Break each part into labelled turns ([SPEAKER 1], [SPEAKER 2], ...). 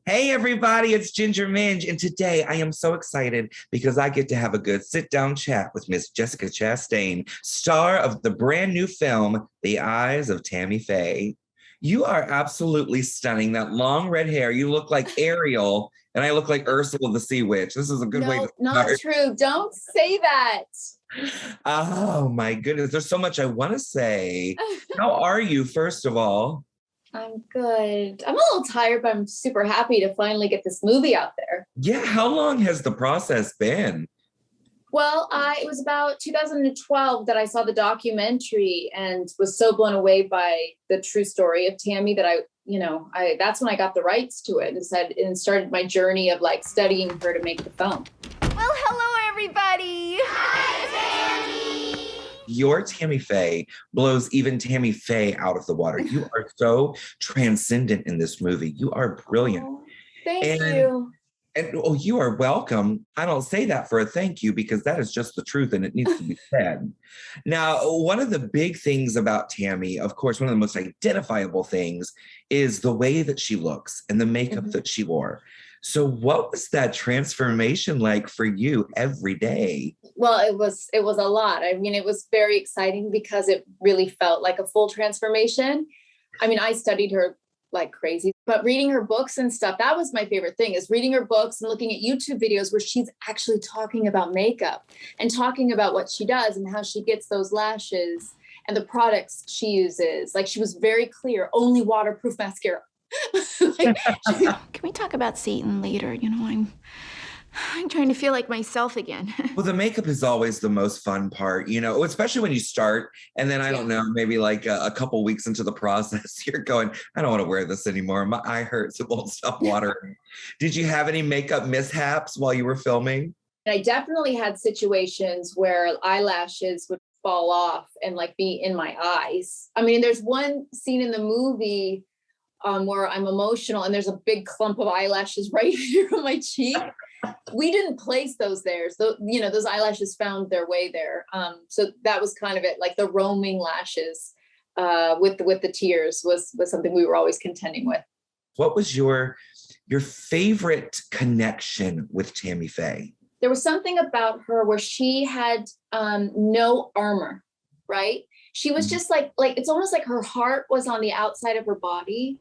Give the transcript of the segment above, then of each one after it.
[SPEAKER 1] Hey everybody, it's Ginger Minj, and today I am so excited because I get to have a good sit-down chat with Miss Jessica Chastain, star of the brand new film, The Eyes of Tammy Faye. You are absolutely stunning. That long red hair, you look like Ariel, and I look like Ursula the Sea Witch. This is a good way to
[SPEAKER 2] start. Not true. Don't say that.
[SPEAKER 1] Oh my goodness, there's so much I want to say. How are you, first of all?
[SPEAKER 2] I'm good. I'm a little tired, but I'm super happy to finally get this movie out there.
[SPEAKER 1] Yeah, how long has the process been?
[SPEAKER 2] Well, it was about 2012 that I saw the documentary and was so blown away by the true story of Tammy that that's when I got the rights to it and started my journey of like studying her to make the film.
[SPEAKER 3] Well, hello, everybody. Hi, Tammy.
[SPEAKER 1] Your Tammy Faye blows even Tammy Faye out of the water. You are so transcendent in this movie. You are brilliant.
[SPEAKER 2] Oh, thank you.
[SPEAKER 1] And you are welcome. I don't say that for a thank you because that is just the truth and it needs to be said. Now, one of the big things about Tammy, of course, one of the most identifiable things is the way that she looks and the makeup that she wore. So what was that transformation like for you every day?
[SPEAKER 2] Well, it was a lot. I mean, it was very exciting because it really felt like a full transformation. I mean, I studied her like crazy, but reading her books and stuff, that was my favorite thing, is reading her books and looking at YouTube videos where she's actually talking about makeup and talking about what she does and how she gets those lashes and the products she uses. Like, she was very clear, only waterproof mascara.
[SPEAKER 3] Can we talk about Satan later? I'm trying to feel like myself again.
[SPEAKER 1] Well, the makeup is always the most fun part, especially when you start. And then I don't know, maybe like a couple weeks into the process, you're going, I don't want to wear this anymore. My eye hurts. It won't stop watering. Did you have any makeup mishaps while you were filming?
[SPEAKER 2] I definitely had situations where eyelashes would fall off and like be in my eyes. I mean, there's one scene in the movie where I'm emotional and there's a big clump of eyelashes right here on my cheek. We didn't place those there. So, those eyelashes found their way there. So that was kind of it, like the roaming lashes with the tears was something we were always contending with.
[SPEAKER 1] What was your favorite connection with Tammy Faye?
[SPEAKER 2] There was something about her where she had no armor, right? She was just like it's almost like her heart was on the outside of her body.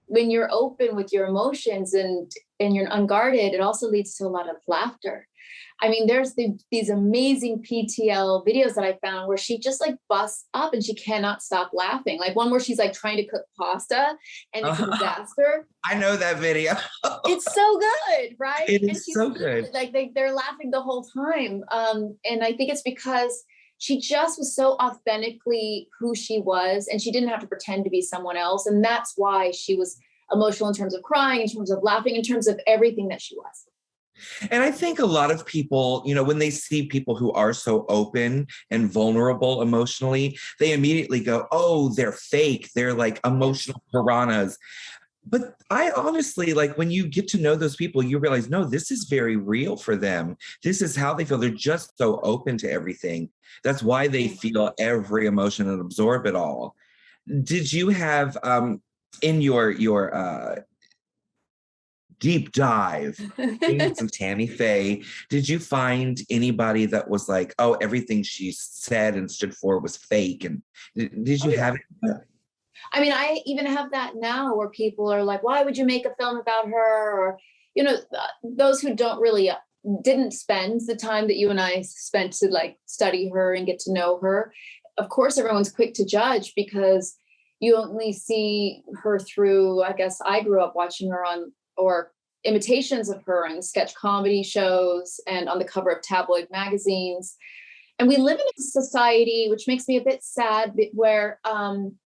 [SPEAKER 2] When you're open with your emotions and you're unguarded, it also leads to a lot of laughter. I mean, there's these amazing PTL videos that I found where she just like busts up and she cannot stop laughing. Like one where she's like trying to cook pasta and it's a disaster.
[SPEAKER 1] I know that video.
[SPEAKER 2] It's so good, right?
[SPEAKER 1] It is so good.
[SPEAKER 2] Like they're laughing the whole time. And I think it's because she just was so authentically who she was, and she didn't have to pretend to be someone else. And that's why she was emotional in terms of crying, in terms of laughing, in terms of everything that she was.
[SPEAKER 1] And I think a lot of people, when they see people who are so open and vulnerable emotionally, they immediately go, oh, they're fake. They're like emotional piranhas. But I honestly, like when you get to know those people, you realize, no, this is very real for them. This is how they feel. They're just so open to everything. That's why they feel every emotion and absorb it all. Did you have in your deep dive into some Tammy Faye, did you find anybody that was like, oh, everything she said and stood for was fake? And did you have it?
[SPEAKER 2] I mean, I even have that now where people are like, why would you make a film about her? Or, those who didn't spend the time that you and I spent to like study her and get to know her. Of course, everyone's quick to judge because you only see her through, I guess I grew up watching her or imitations of her on sketch comedy shows and on the cover of tabloid magazines. And we live in a society, which makes me a bit sad, where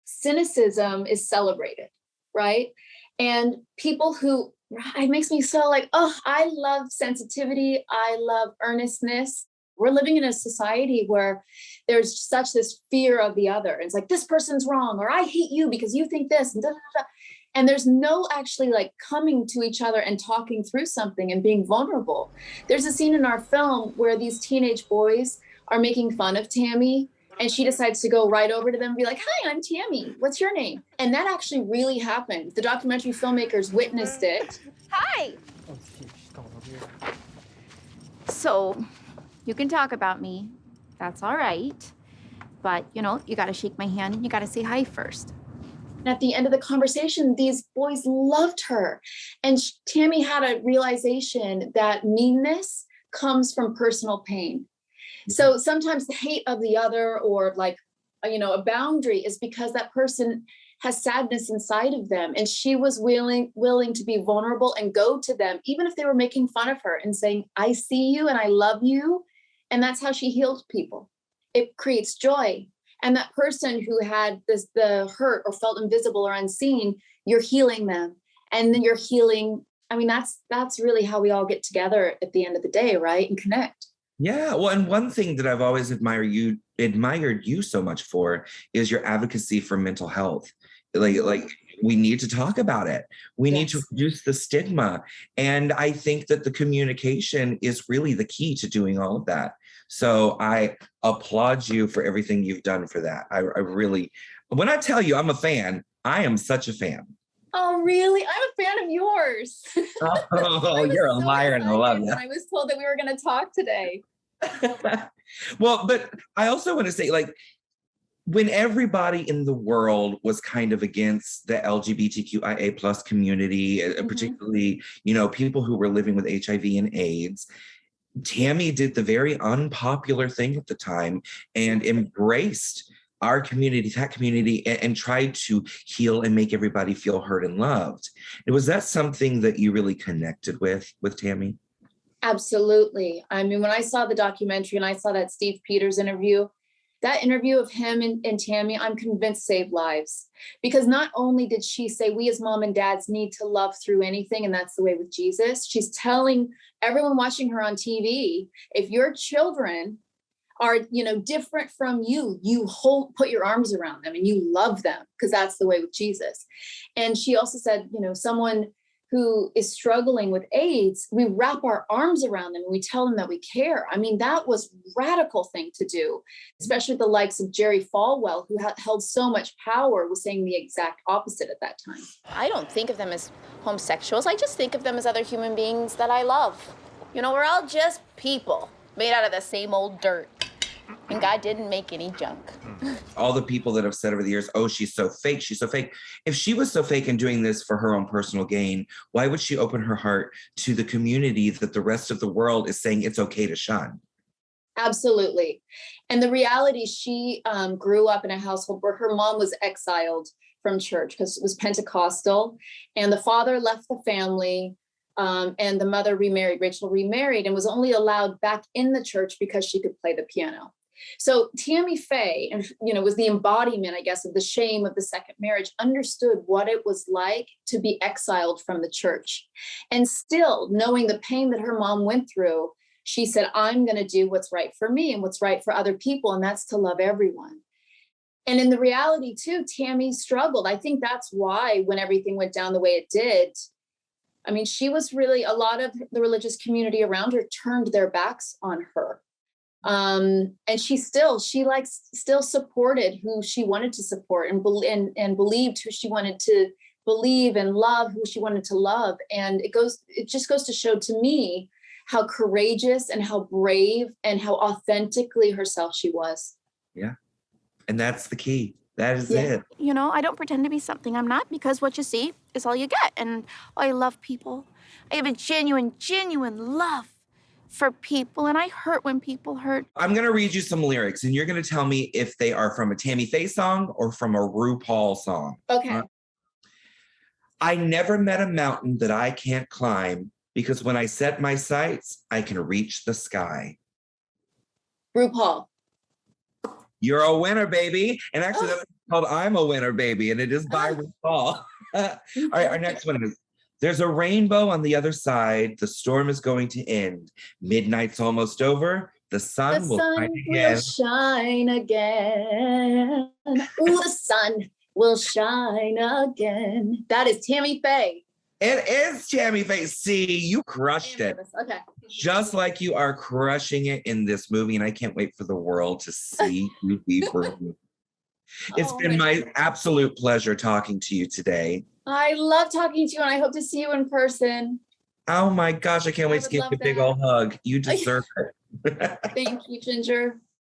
[SPEAKER 2] cynicism is celebrated, right? And people who, it makes me so like, oh, I love sensitivity. I love earnestness. We're living in a society where there's such this fear of the other. It's like, this person's wrong, or I hate you because you think this, and da, da, da. And there's no actually like coming to each other and talking through something and being vulnerable. There's a scene in our film where these teenage boys are making fun of Tammy And she decides to go right over to them and be like, hi, I'm Tammy. What's your name? And that actually really happened. The documentary filmmakers witnessed it.
[SPEAKER 3] Hi. So you can talk about me. That's all right. But, you know, you got to shake my hand and you got to say hi first.
[SPEAKER 2] And at the end of the conversation, these boys loved her. And Tammy had a realization that meanness comes from personal pain. So sometimes the hate of the other, or like, you know, a boundary, is because that person has sadness inside of them. And she was willing to be vulnerable and go to them, even if they were making fun of her, and saying, I see you and I love you. And that's how she healed people. It creates joy. And that person who had the hurt or felt invisible or unseen, you're healing them. And then you're healing. I mean, that's really how we all get together at the end of the day, right? And connect.
[SPEAKER 1] Yeah. Well, and one thing that I've always admired you so much for is your advocacy for mental health. Like we need to talk about it. We need to reduce the stigma. And I think that the communication is really the key to doing all of that. So I applaud you for everything you've done for that. I really, when I tell you I'm a fan, I am such a fan.
[SPEAKER 2] Oh, really? I'm a fan of yours.
[SPEAKER 1] Oh, you're a liar and I love you.
[SPEAKER 2] I was told that we were going to talk today.
[SPEAKER 1] Well, but I also want to say, like, when everybody in the world was kind of against the LGBTQIA plus community, particularly, you know, people who were living with HIV and AIDS, Tammy did the very unpopular thing at the time and embraced our community, that community, and tried to heal and make everybody feel heard and loved. Was that something that you really connected with Tammy?
[SPEAKER 2] Absolutely. I mean, when I saw the documentary and I saw that Steve Peters interview, that interview of him and Tammy, I'm convinced saved lives. Because not only did she say, we as mom and dads need to love through anything, and that's the way with Jesus, she's telling everyone watching her on TV, if your children are, you know, different from you, put your arms around them and you love them, because that's the way with Jesus. And she also said, you know, someone who is struggling with AIDS, we wrap our arms around them and we tell them that we care. I mean, that was a radical thing to do, especially the likes of Jerry Falwell, who held so much power, was saying the exact opposite at that time.
[SPEAKER 3] I don't think of them as homosexuals. I just think of them as other human beings that I love. You know, we're all just people made out of the same old dirt. And God didn't make any junk.
[SPEAKER 1] All the people that have said over the years, oh, she's so fake, she's so fake. If she was so fake and doing this for her own personal gain, why would she open her heart to the community that the rest of the world is saying it's okay to shun?
[SPEAKER 2] Absolutely. And the reality, she grew up in a household where her mom was exiled from church because it was Pentecostal, and the father left the family. And the mother Rachel remarried, and was only allowed back in the church because she could play the piano. So Tammy Faye, and you know, was the embodiment, I guess, of the shame of the second marriage, understood what it was like to be exiled from the church. And still, knowing the pain that her mom went through, she said, I'm going to do what's right for me and what's right for other people, and that's to love everyone. And in the reality too, Tammy struggled. I think that's why when everything went down the way it did, I mean, she was really, a lot of the religious community around her turned their backs on her. And she still supported who she wanted to support, and believed who she wanted to believe, and love who she wanted to love. And it just goes to show to me how courageous and how brave and how authentically herself she was.
[SPEAKER 1] Yeah. And that's the key. That is it.
[SPEAKER 3] You know, I don't pretend to be something I'm not, because what you see is all you get. And I love people. I have a genuine love for people, and I hurt when people hurt.
[SPEAKER 1] I'm going to read you some lyrics, and you're going to tell me if they are from a Tammy Faye song or from a RuPaul song.
[SPEAKER 2] Okay.
[SPEAKER 1] I never met a mountain that I can't climb, because when I set my sights, I can reach the sky.
[SPEAKER 2] RuPaul.
[SPEAKER 1] You're a winner, baby. And actually, that's called I'm a Winner, Baby, and it is by RuPaul. All right, our next one is, there's a rainbow on the other side. The storm is going to end. Midnight's almost over. The sun will shine again.
[SPEAKER 2] Ooh, the sun will shine again. That is Tammy Faye.
[SPEAKER 1] It is Tammy Faye. See, you crushed it.
[SPEAKER 2] Okay.
[SPEAKER 1] Just like you are crushing it in this movie. And I can't wait for the world to see you be for you. It's been my absolute pleasure talking to you today.
[SPEAKER 2] I love talking to you, and I hope to see you in person.
[SPEAKER 1] Oh my gosh, I can't wait to give you a big old hug. You deserve it.
[SPEAKER 2] Thank you, Ginger.